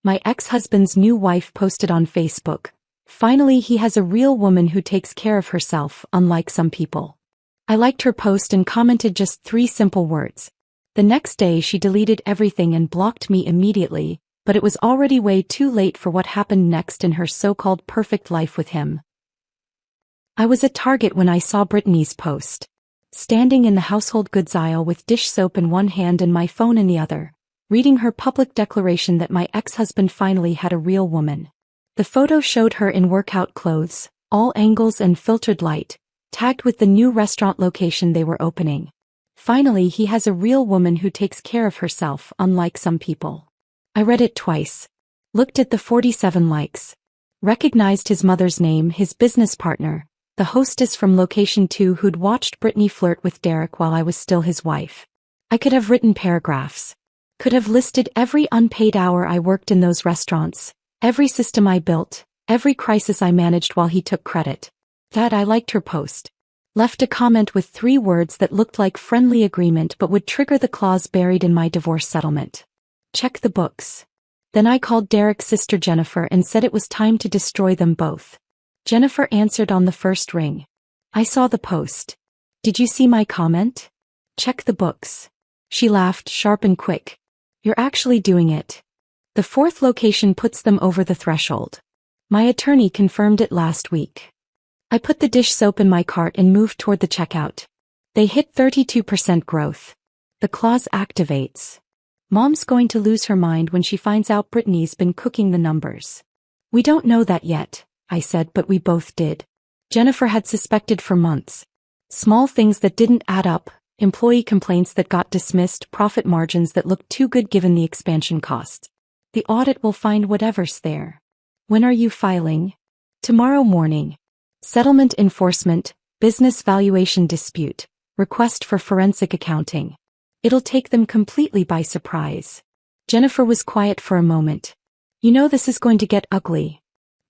My ex-husband's new wife posted on Facebook. Finally, he has a real woman who takes care of herself, unlike some people. I liked her post and commented just 3 simple words. The next day she deleted everything and blocked me immediately, but it was already way too late for what happened next in her so-called perfect life with him. I was at Target when I saw Brittany's post. Standing in the household goods aisle with dish soap in one hand and my phone in the other, reading her public declaration that my ex-husband finally had a real woman. The photo showed her in workout clothes, all angles and filtered light, tagged with the new restaurant location they were opening. Finally, he has a real woman who takes care of herself, unlike some people. I read it twice. Looked at the 47 likes. Recognized his mother's name, his business partner, the hostess from Location 2 who'd watched Brittany flirt with Derek while I was still his wife. I could have written paragraphs. Could have listed every unpaid hour I worked in those restaurants, every system I built, every crisis I managed while he took credit. That I liked her post. Left a comment with 3 words that looked like friendly agreement but would trigger the clause buried in my divorce settlement. Check the books. Then I called Derek's sister Jennifer and said it was time to destroy them both. Jennifer answered on the first ring. I saw the post. Did you see my comment? Check the books. She laughed, sharp and quick. You're actually doing it. The 4th location puts them over the threshold. My attorney confirmed it last week. I put the dish soap in my cart and moved toward the checkout. They hit 32% growth. The clause activates. Mom's going to lose her mind when she finds out Brittany's been cooking the numbers. We don't know that yet, I said, but we both did. Jennifer had suspected for months. Small things that didn't add up, employee complaints that got dismissed, profit margins that looked too good given the expansion costs. The audit will find whatever's there. When are you filing? Tomorrow morning. Settlement enforcement, business valuation dispute, request for forensic accounting. It'll take them completely by surprise. Jennifer was quiet for a moment. You know this is going to get ugly.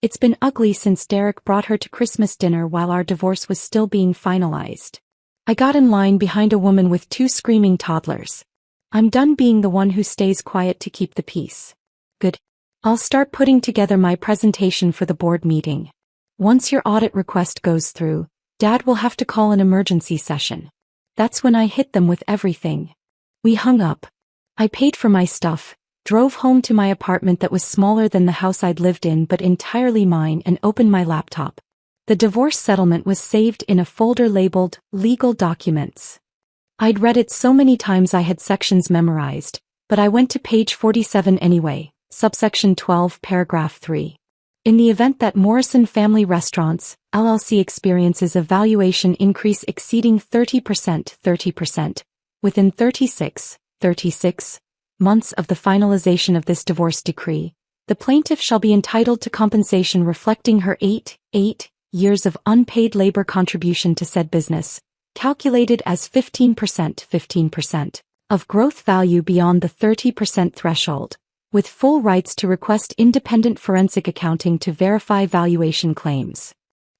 It's been ugly since Derek brought her to Christmas dinner while our divorce was still being finalized. I got in line behind a woman with 2 screaming toddlers. I'm done being the one who stays quiet to keep the peace. Good. I'll start putting together my presentation for the board meeting. Once your audit request goes through, Dad will have to call an emergency session. That's when I hit them with everything. We hung up. I paid for my stuff, drove home to my apartment that was smaller than the house I'd lived in but entirely mine, and opened my laptop. The divorce settlement was saved in a folder labeled Legal Documents. I'd read it so many times I had sections memorized, but I went to page 47 anyway, subsection 12, paragraph 3. In the event that Morrison Family Restaurants, LLC experiences a valuation increase exceeding 30%, within 36 months of the finalization of this divorce decree, the plaintiff shall be entitled to compensation reflecting her 8 years of unpaid labor contribution to said business, calculated as 15% of growth value beyond the 30% threshold, with full rights to request independent forensic accounting to verify valuation claims.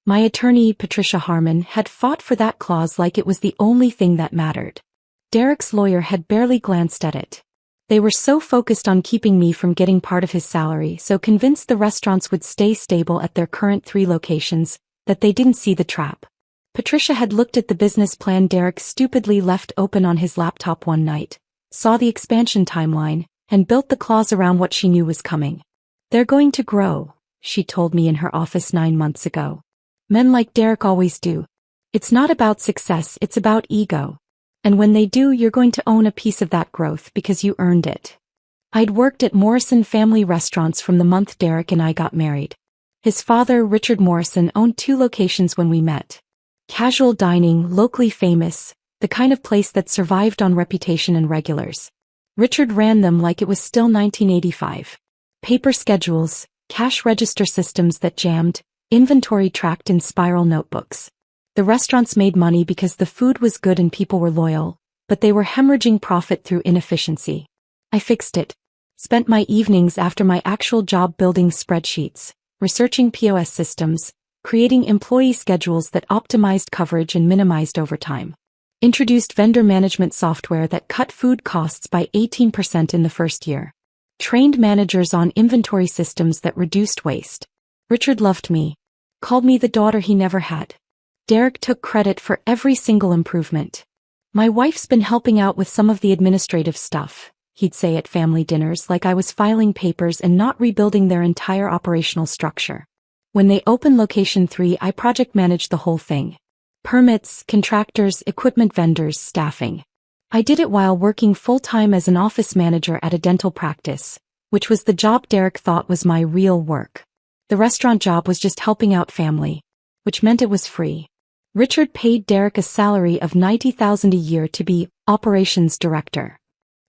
My attorney, Patricia Harmon, had fought for that clause like it was the only thing that mattered. Derek's lawyer had barely glanced at it. They were so focused on keeping me from getting part of his salary, so convinced the restaurants would stay stable at their current 3 locations, that they didn't see the trap. Patricia had looked at the business plan Derek stupidly left open on his laptop one night, saw the expansion timeline, and built the clause around what she knew was coming. They're going to grow, she told me in her office 9 months ago. Men like Derek always do. It's not about success, it's about ego. And when they do, you're going to own a piece of that growth because you earned it. I'd worked at Morrison Family Restaurants from the month Derek and I got married. His father, Richard Morrison, owned 2 locations when we met. Casual dining, locally famous, the kind of place that survived on reputation and regulars. Richard ran them like it was still 1985. Paper schedules, cash register systems that jammed, inventory tracked in spiral notebooks. The restaurants made money because the food was good and people were loyal, but they were hemorrhaging profit through inefficiency. I fixed it. Spent my evenings after my actual job building spreadsheets, researching POS systems, creating employee schedules that optimized coverage and minimized overtime. Introduced vendor management software that cut food costs by 18% in the first year. Trained managers on inventory systems that reduced waste. Richard loved me. Called me the daughter he never had. Derek took credit for every single improvement. My wife's been helping out with some of the administrative stuff, he'd say at family dinners, like I was filing papers and not rebuilding their entire operational structure. When they opened Location 3, I project managed the whole thing. Permits, contractors, equipment vendors, staffing. I did it while working full-time as an office manager at a dental practice, which was the job Derek thought was my real work. The restaurant job was just helping out family, which meant it was free. Richard paid Derek a salary of $90,000 a year to be operations director.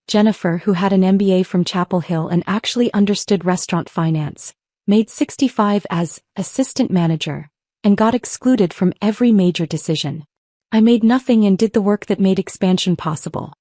Jennifer, who had an MBA from Chapel Hill and actually understood restaurant finance, made $65,000 as assistant manager and got excluded from every major decision. I made nothing and did the work that made expansion possible.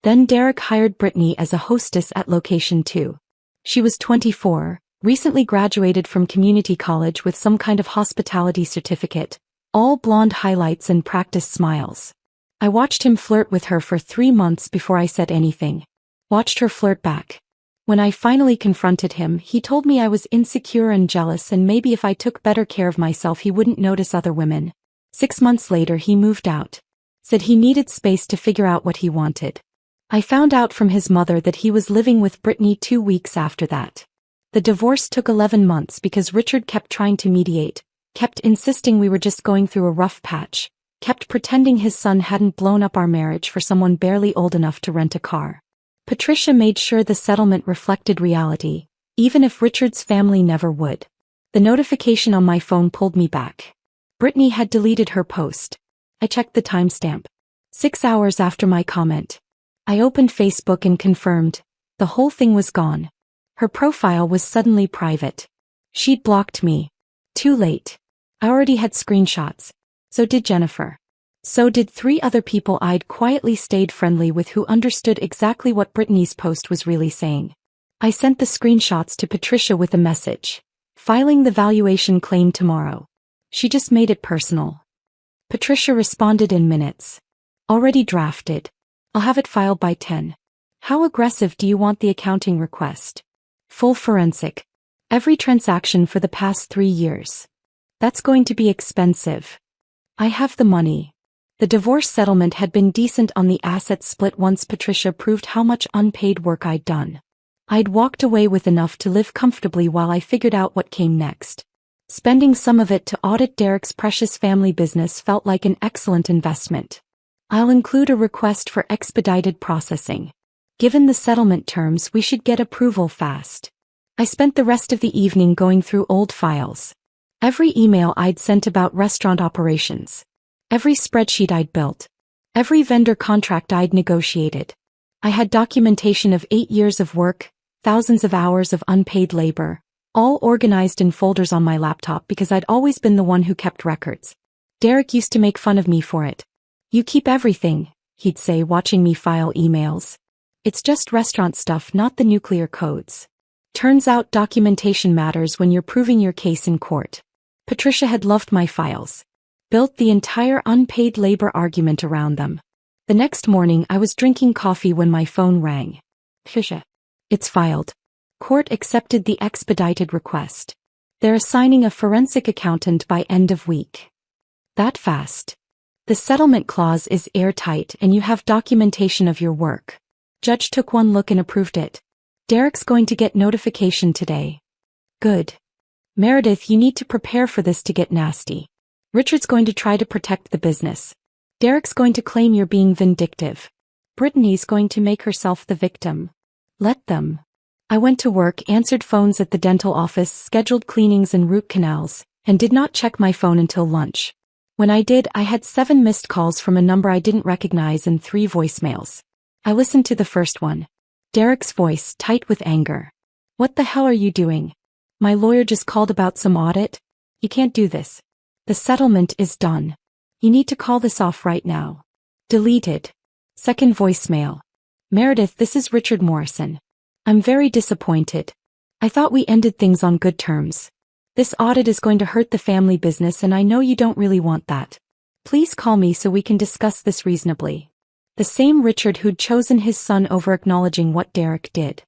Then Derek hired Brittany as a hostess at Location 2. She was 24, recently graduated from community college with some kind of hospitality certificate, all blonde highlights and practiced smiles. I watched him flirt with her for 3 months before I said anything. Watched her flirt back. When I finally confronted him, he told me I was insecure and jealous and maybe if I took better care of myself he wouldn't notice other women. 6 months later he moved out. Said he needed space to figure out what he wanted. I found out from his mother that he was living with Brittany 2 weeks after that. The divorce took 11 months because Richard kept trying to mediate, kept insisting we were just going through a rough patch, kept pretending his son hadn't blown up our marriage for someone barely old enough to rent a car. Patricia made sure the settlement reflected reality, even if Richard's family never would. The notification on my phone pulled me back. Brittany had deleted her post. I checked the timestamp. 6 hours after my comment. I opened Facebook and confirmed. The whole thing was gone. Her profile was suddenly private. She'd blocked me. Too late. I already had screenshots. So did Jennifer. So did 3 other people I'd quietly stayed friendly with who understood exactly what Brittany's post was really saying. I sent the screenshots to Patricia with a message. Filing the valuation claim tomorrow. She just made it personal. Patricia responded in minutes. Already drafted. I'll have it filed by 10. How aggressive do you want the accounting request? Full forensic. Every transaction for the past 3 years. That's going to be expensive. I have the money. The divorce settlement had been decent on the asset split once Patricia proved how much unpaid work I'd done. I'd walked away with enough to live comfortably while I figured out what came next. Spending some of it to audit Derek's precious family business felt like an excellent investment. I'll include a request for expedited processing. Given the settlement terms, we should get approval fast. I spent the rest of the evening going through old files. Every email I'd sent about restaurant operations. Every spreadsheet I'd built. Every vendor contract I'd negotiated. I had documentation of 8 years of work, thousands of hours of unpaid labor, all organized in folders on my laptop because I'd always been the one who kept records. Derek used to make fun of me for it. You keep everything, he'd say, watching me file emails. It's just restaurant stuff, not the nuclear codes. Turns out documentation matters when you're proving your case in court. Patricia had loved my files. Built the entire unpaid labor argument around them. The next morning I was drinking coffee when my phone rang. Patricia. It's filed. Court accepted the expedited request. They're assigning a forensic accountant by end of week. That fast. The settlement clause is airtight and you have documentation of your work. Judge took one look and approved it. Derek's going to get notification today. Good. Meredith, you need to prepare for this to get nasty. Richard's going to try to protect the business. Derek's going to claim you're being vindictive. Brittany's going to make herself the victim. Let them. I went to work, answered phones at the dental office, scheduled cleanings and root canals, and did not check my phone until lunch. When I did, I had 7 missed calls from a number I didn't recognize and 3 voicemails. I listened to the first one. Derek's voice, tight with anger. What the hell are you doing? My lawyer just called about some audit. You can't do this. The settlement is done. You need to call this off right now. Deleted. Second voicemail. Meredith, this is Richard Morrison. I'm very disappointed. I thought we ended things on good terms. This audit is going to hurt the family business and I know you don't really want that. Please call me so we can discuss this reasonably. The same Richard who'd chosen his son over acknowledging what Derek did.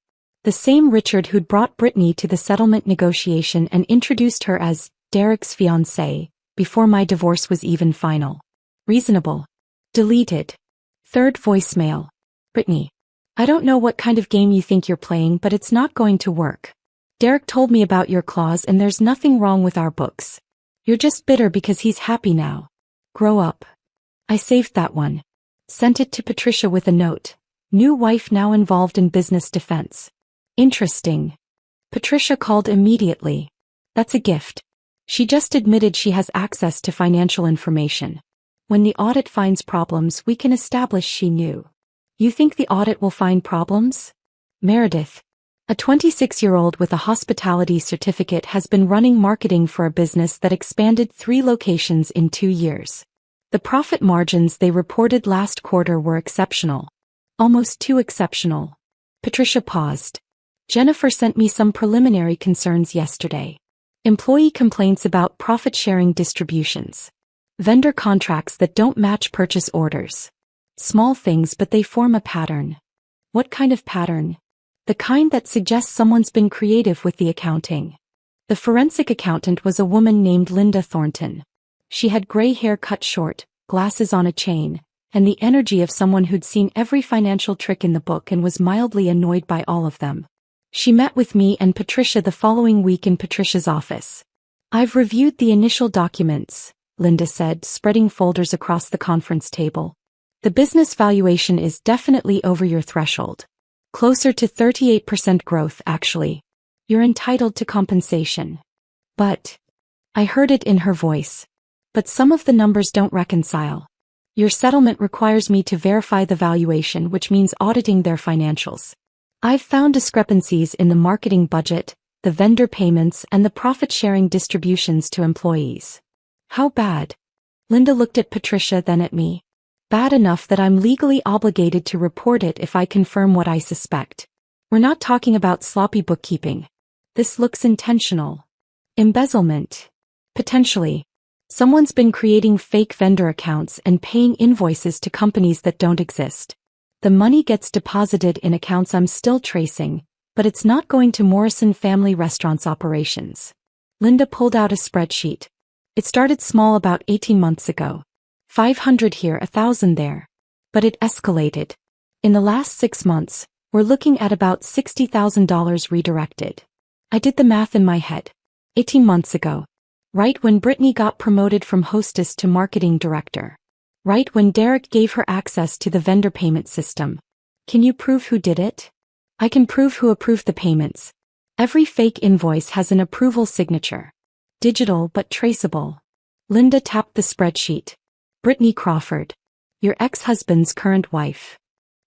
The same Richard who'd brought Brittany to the settlement negotiation and introduced her as Derek's fiancée before my divorce was even final. Reasonable. Deleted. Third voicemail. Brittany. I don't know what kind of game you think you're playing, but it's not going to work. Derek told me about your clause and there's nothing wrong with our books. You're just bitter because he's happy now. Grow up. I saved that one. Sent it to Patricia with a note. New wife now involved in business defense. Interesting. Patricia called immediately. That's a gift. She just admitted she has access to financial information. When the audit finds problems, we can establish she knew. You think the audit will find problems? Meredith. A 26-year-old with a hospitality certificate has been running marketing for a business that expanded 3 locations in 2 years. The profit margins they reported last quarter were exceptional. Almost too exceptional. Patricia paused. Jennifer sent me some preliminary concerns yesterday. Employee complaints about profit-sharing distributions. Vendor contracts that don't match purchase orders. Small things, but they form a pattern. What kind of pattern? The kind that suggests someone's been creative with the accounting. The forensic accountant was a woman named Linda Thornton. She had gray hair cut short, glasses on a chain, and the energy of someone who'd seen every financial trick in the book and was mildly annoyed by all of them. She met with me and Patricia the following week in Patricia's office. I've reviewed the initial documents, Linda said, spreading folders across the conference table. The business valuation is definitely over your threshold. Closer to 38% growth, actually. You're entitled to compensation. But, I heard it in her voice. But some of the numbers don't reconcile. Your settlement requires me to verify the valuation, which means auditing their financials. I've found discrepancies in the marketing budget, the vendor payments, and the profit-sharing distributions to employees. How bad? Linda looked at Patricia, then at me. Bad enough that I'm legally obligated to report it if I confirm what I suspect. We're not talking about sloppy bookkeeping. This looks intentional. Embezzlement. Potentially. Someone's been creating fake vendor accounts and paying invoices to companies that don't exist. The money gets deposited in accounts I'm still tracing, but it's not going to Morrison Family Restaurants operations. Linda pulled out a spreadsheet. It started small about 18 months ago. 500 here, 1,000 there. But it escalated. In the last 6 months, we're looking at about $60,000 redirected. I did the math in my head. 18 months ago. Right when Brittany got promoted from hostess to marketing director. Right when Derek gave her access to the vendor payment system. Can you prove who did it? I can prove who approved the payments. Every fake invoice has an approval signature. Digital but traceable. Linda tapped the spreadsheet. Brittany Crawford. Your ex-husband's current wife.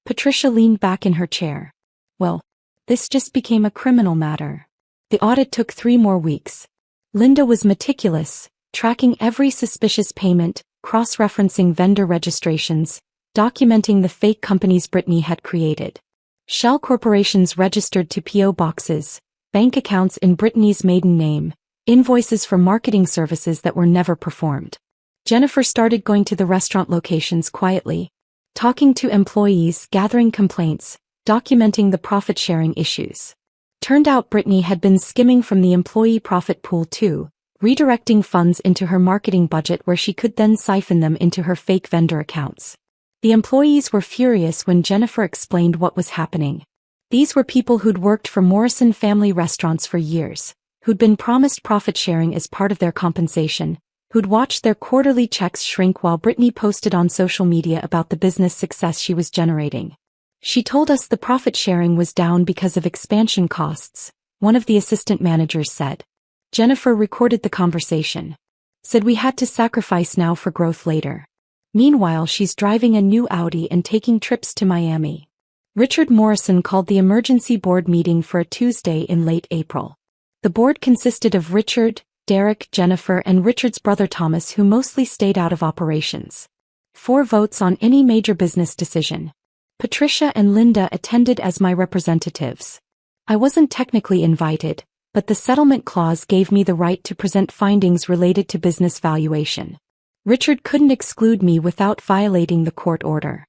Patricia leaned back in her chair. Well, this just became a criminal matter. The audit took 3 more weeks. Linda was meticulous, tracking every suspicious payment, cross-referencing vendor registrations, documenting the fake companies Brittany had created. Shell corporations registered to P.O. boxes, bank accounts in Brittany's maiden name, invoices for marketing services that were never performed. Jennifer started going to the restaurant locations quietly, talking to employees, gathering complaints, documenting the profit-sharing issues. Turned out Brittany had been skimming from the employee profit pool too, redirecting funds into her marketing budget where she could then siphon them into her fake vendor accounts. The employees were furious when Jennifer explained what was happening. These were people who'd worked for Morrison Family Restaurants for years, who'd been promised profit sharing as part of their compensation, who'd watched their quarterly checks shrink while Brittany posted on social media about the business success she was generating. She told us the profit sharing was down because of expansion costs, one of the assistant managers said. Jennifer recorded the conversation. Said we had to sacrifice now for growth later. Meanwhile, she's driving a new Audi and taking trips to Miami. Richard Morrison called the emergency board meeting for a Tuesday in late April. The board consisted of Richard, Derek, Jennifer, and Richard's brother Thomas, who mostly stayed out of operations. 4 votes on any major business decision. Patricia and Linda attended as my representatives. I wasn't technically invited, but the settlement clause gave me the right to present findings related to business valuation. Richard couldn't exclude me without violating the court order.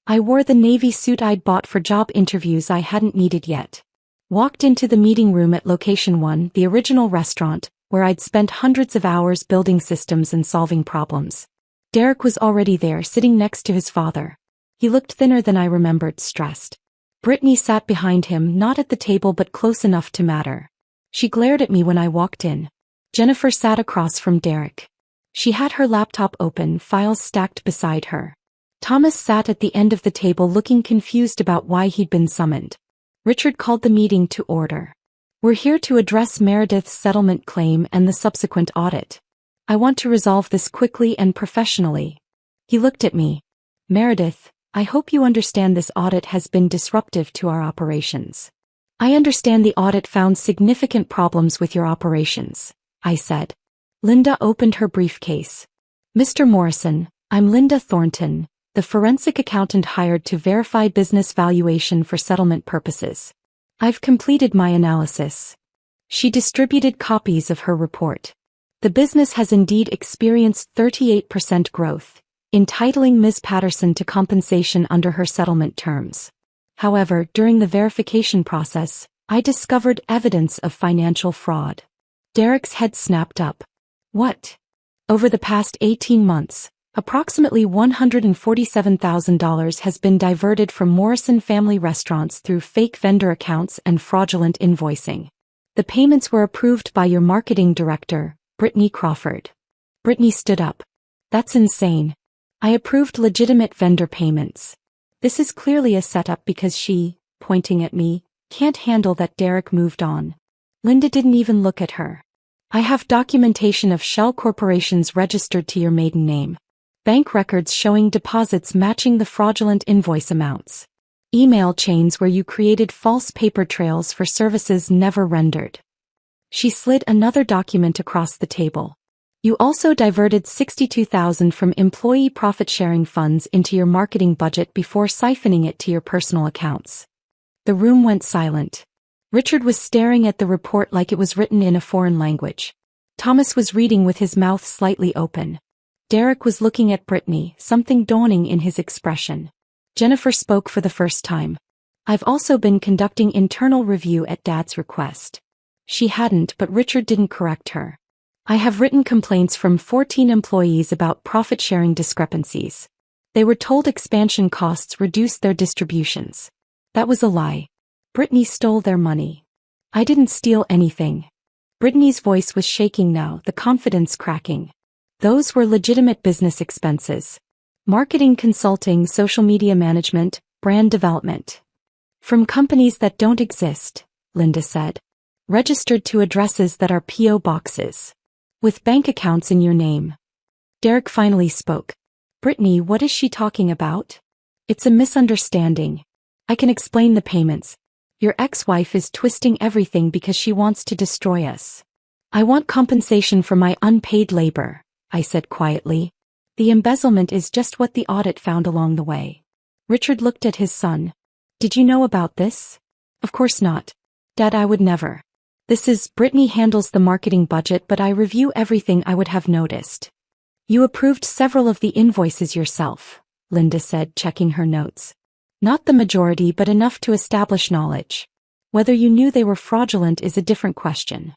I wore the navy suit I'd bought for job interviews I hadn't needed yet. Walked into the meeting room at Location 1, the original restaurant, where I'd spent hundreds of hours building systems and solving problems. Derek was already there, sitting next to his father. He looked thinner than I remembered, stressed. Brittany sat behind him, not at the table but close enough to matter. She glared at me when I walked in. Jennifer sat across from Derek. She had her laptop open, files stacked beside her. Thomas sat at the end of the table looking confused about why he'd been summoned. Richard called the meeting to order. We're here to address Meredith's settlement claim and the subsequent audit. I want to resolve this quickly and professionally. He looked at me. Meredith, I hope you understand this audit has been disruptive to our operations. I understand the audit found significant problems with your operations, I said. Linda opened her briefcase. Mr. Morrison, I'm Linda Thornton, the forensic accountant hired to verify business valuation for settlement purposes. I've completed my analysis. She distributed copies of her report. The business has indeed experienced 38% growth, entitling Ms. Patterson to compensation under her settlement terms. However, during the verification process, I discovered evidence of financial fraud. Derek's head snapped up. What? Over the past 18 months, approximately $147,000 has been diverted from Morrison family restaurants through fake vendor accounts and fraudulent invoicing. The payments were approved by your marketing director, Brittany Crawford. Brittany stood up. That's insane. I approved legitimate vendor payments. This is clearly a setup because she, pointing at me, can't handle that Derek moved on. Linda didn't even look at her. I have documentation of shell corporations registered to your maiden name. Bank records showing deposits matching the fraudulent invoice amounts. Email chains where you created false paper trails for services never rendered. She slid another document across the table. You also diverted $62,000 from employee profit-sharing funds into your marketing budget before siphoning it to your personal accounts. The room went silent. Richard was staring at the report like it was written in a foreign language. Thomas was reading with his mouth slightly open. Derek was looking at Brittany, something dawning in his expression. Jennifer spoke for the first time. I've also been conducting internal review at Dad's request. She hadn't, but Richard didn't correct her. I have written complaints from 14 employees about profit-sharing discrepancies. They were told expansion costs reduced their distributions. That was a lie. Brittany stole their money. I didn't steal anything. Brittany's voice was shaking now, the confidence cracking. Those were legitimate business expenses. Marketing consulting, social media management, brand development. From companies that don't exist, Linda said. Registered to addresses that are P.O. boxes. With bank accounts in your name. Derek finally spoke. Brittany, what is she talking about? It's a misunderstanding. I can explain the payments. Your ex-wife is twisting everything because she wants to destroy us. I want compensation for my unpaid labor, I said quietly. The embezzlement is just what the audit found along the way. Richard looked at his son. Did you know about this? Of course not. Dad, I would never. Brittany handles the marketing budget, but I review everything I would have noticed. You approved several of the invoices yourself, Linda said, checking her notes. Not the majority, but enough to establish knowledge. Whether you knew they were fraudulent is a different question.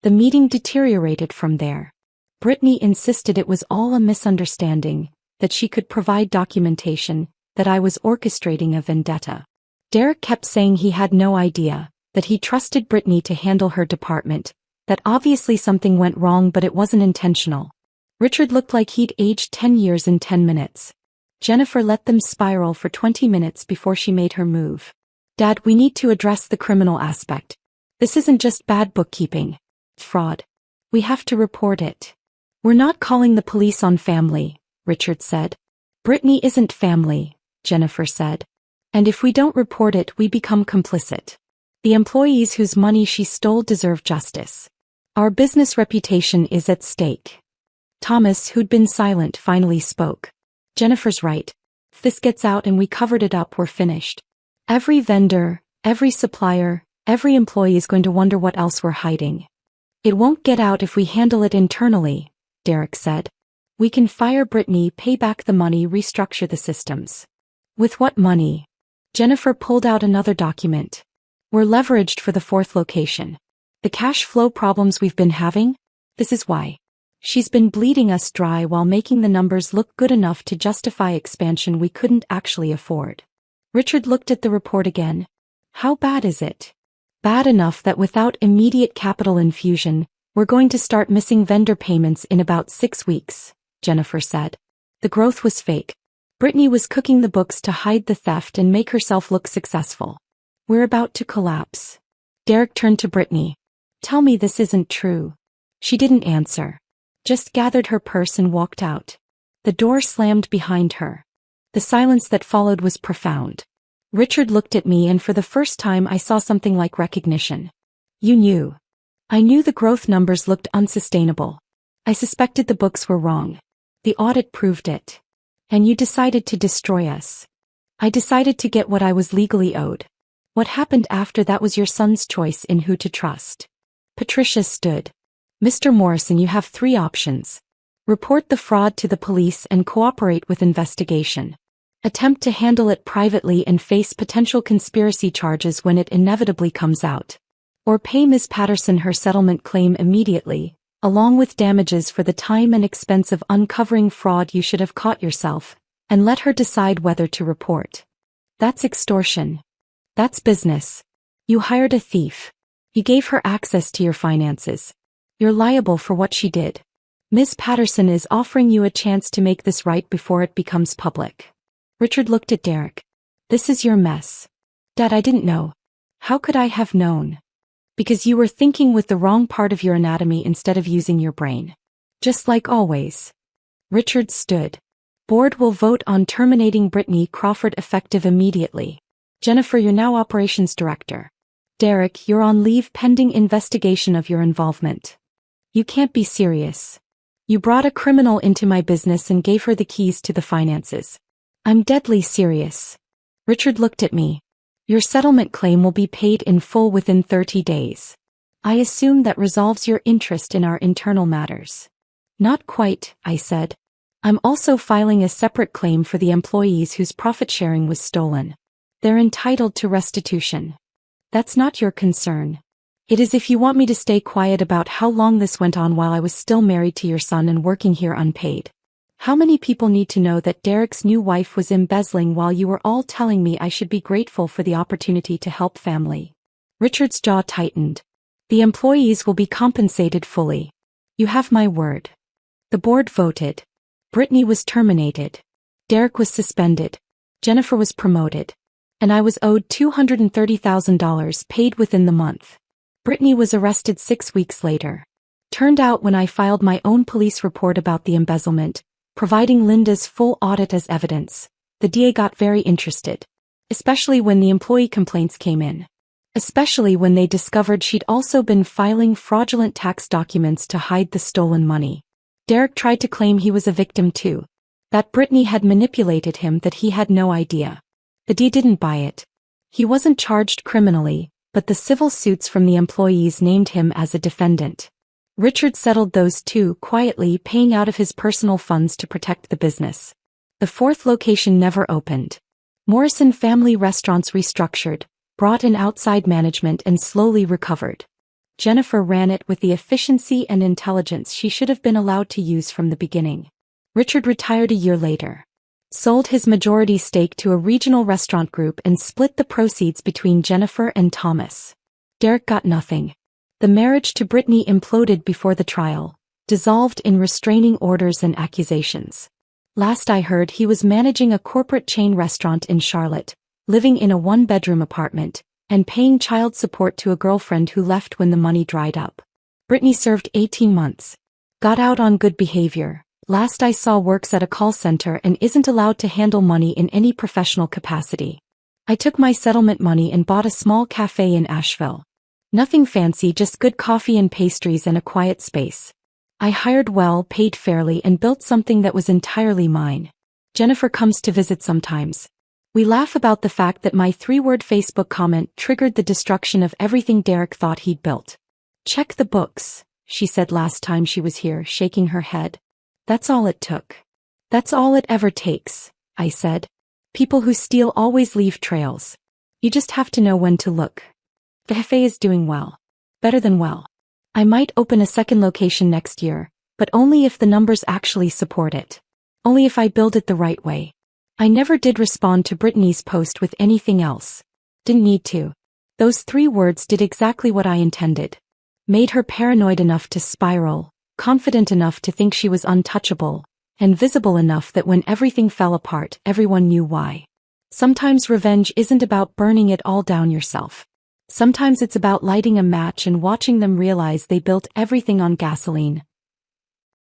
The meeting deteriorated from there. Brittany insisted it was all a misunderstanding, that she could provide documentation, that I was orchestrating a vendetta. Derek kept saying he had no idea, that he trusted Brittany to handle her department, that obviously something went wrong but it wasn't intentional. Richard looked like he'd aged 10 years in 10 minutes. Jennifer let them spiral for 20 minutes before she made her move. Dad, we need to address the criminal aspect. This isn't just bad bookkeeping. Fraud. We have to report it. We're not calling the police on family, Richard said. Brittany isn't family, Jennifer said. And if we don't report it, we become complicit. The employees whose money she stole deserve justice. Our business reputation is at stake. Thomas, who'd been silent, finally spoke. Jennifer's right. If this gets out and we covered it up, we're finished. Every vendor, every supplier, every employee is going to wonder what else we're hiding. It won't get out if we handle it internally, Derek said. We can fire Brittany, pay back the money, restructure the systems. With what money? Jennifer pulled out another document. We're leveraged for the fourth location. The cash flow problems we've been having? This is why. She's been bleeding us dry while making the numbers look good enough to justify expansion we couldn't actually afford. Richard looked at the report again. How bad is it? Bad enough that without immediate capital infusion, we're going to start missing vendor payments in about 6 weeks, Jennifer said. The growth was fake. Brittany was cooking the books to hide the theft and make herself look successful. We're about to collapse. Derek turned to Brittany. Tell me this isn't true. She didn't answer. Just gathered her purse and walked out. The door slammed behind her. The silence that followed was profound. Richard looked at me and for the first time I saw something like recognition. You knew. I knew the growth numbers looked unsustainable. I suspected the books were wrong. The audit proved it. And you decided to destroy us. I decided to get what I was legally owed. What happened after that was your son's choice in who to trust. Patricia stood. Mr. Morrison, you have 3 options. Report the fraud to the police and cooperate with investigation. Attempt to handle it privately and face potential conspiracy charges when it inevitably comes out. Or pay Ms. Patterson her settlement claim immediately, along with damages for the time and expense of uncovering fraud you should have caught yourself, and let her decide whether to report. That's extortion. That's business. You hired a thief. You gave her access to your finances. You're liable for what she did. Ms. Patterson is offering you a chance to make this right before it becomes public. Richard looked at Derek. This is your mess. Dad, I didn't know. How could I have known? Because you were thinking with the wrong part of your anatomy instead of using your brain. Just like always. Richard stood. Board will vote on terminating Brittany Crawford effective immediately. Jennifer, you're now operations director. Derek, you're on leave pending investigation of your involvement. You can't be serious. You brought a criminal into my business and gave her the keys to the finances. I'm deadly serious. Richard looked at me. Your settlement claim will be paid in full within 30 days. I assume that resolves your interest in our internal matters. Not quite, I said. I'm also filing a separate claim for the employees whose profit sharing was stolen. They're entitled to restitution. That's not your concern. It is if you want me to stay quiet about how long this went on while I was still married to your son and working here unpaid. How many people need to know that Derek's new wife was embezzling while you were all telling me I should be grateful for the opportunity to help family? Richard's jaw tightened. The employees will be compensated fully. You have my word. The board voted. Brittany was terminated. Derek was suspended. Jennifer was promoted. And I was owed $230,000 paid within the month. Brittany was arrested 6 weeks later. Turned out when I filed my own police report about the embezzlement, providing Linda's full audit as evidence, the DA got very interested. Especially when the employee complaints came in. Especially when they discovered she'd also been filing fraudulent tax documents to hide the stolen money. Derek tried to claim he was a victim too. That Brittany had manipulated him, that he had no idea. The DA didn't buy it. He wasn't charged criminally, but the civil suits from the employees named him as a defendant. Richard settled those two quietly, paying out of his personal funds to protect the business. The fourth location never opened. Morrison Family Restaurants restructured, brought in outside management and slowly recovered. Jennifer ran it with the efficiency and intelligence she should have been allowed to use from the beginning. Richard retired a year later. Sold his majority stake to a regional restaurant group and split the proceeds between Jennifer and Thomas. Derek got nothing. The marriage to Brittany imploded before the trial, dissolved in restraining orders and accusations. Last I heard, he was managing a corporate chain restaurant in Charlotte, living in a 1-bedroom apartment, and paying child support to a girlfriend who left when the money dried up. Brittany served 18 months. Got out on good behavior. Last I saw, works at a call center and isn't allowed to handle money in any professional capacity. I took my settlement money and bought a small cafe in Asheville. Nothing fancy, just good coffee and pastries and a quiet space. I hired well, paid fairly, and built something that was entirely mine. Jennifer comes to visit sometimes. We laugh about the fact that my 3-word Facebook comment triggered the destruction of everything Derek thought he'd built. Check the books, she said last time she was here, shaking her head. That's all it took. That's all it ever takes, I said. People who steal always leave trails. You just have to know when to look. The cafe is doing well. Better than well. I might open a second location next year, but only if the numbers actually support it. Only if I build it the right way. I never did respond to Brittany's post with anything else. Didn't need to. Those 3 words did exactly what I intended. Made her paranoid enough to spiral, confident enough to think she was untouchable, and visible enough that when everything fell apart, everyone knew why. Sometimes revenge isn't about burning it all down yourself. Sometimes it's about lighting a match and watching them realize they built everything on gasoline.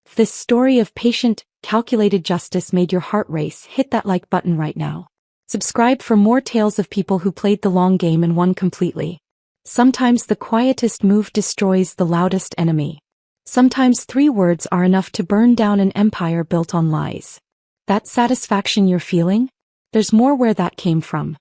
If this story of patient, calculated justice made your heart race, hit that like button right now. Subscribe for more tales of people who played the long game and won completely. Sometimes the quietest move destroys the loudest enemy. Sometimes 3 words are enough to burn down an empire built on lies. That satisfaction you're feeling? There's more where that came from.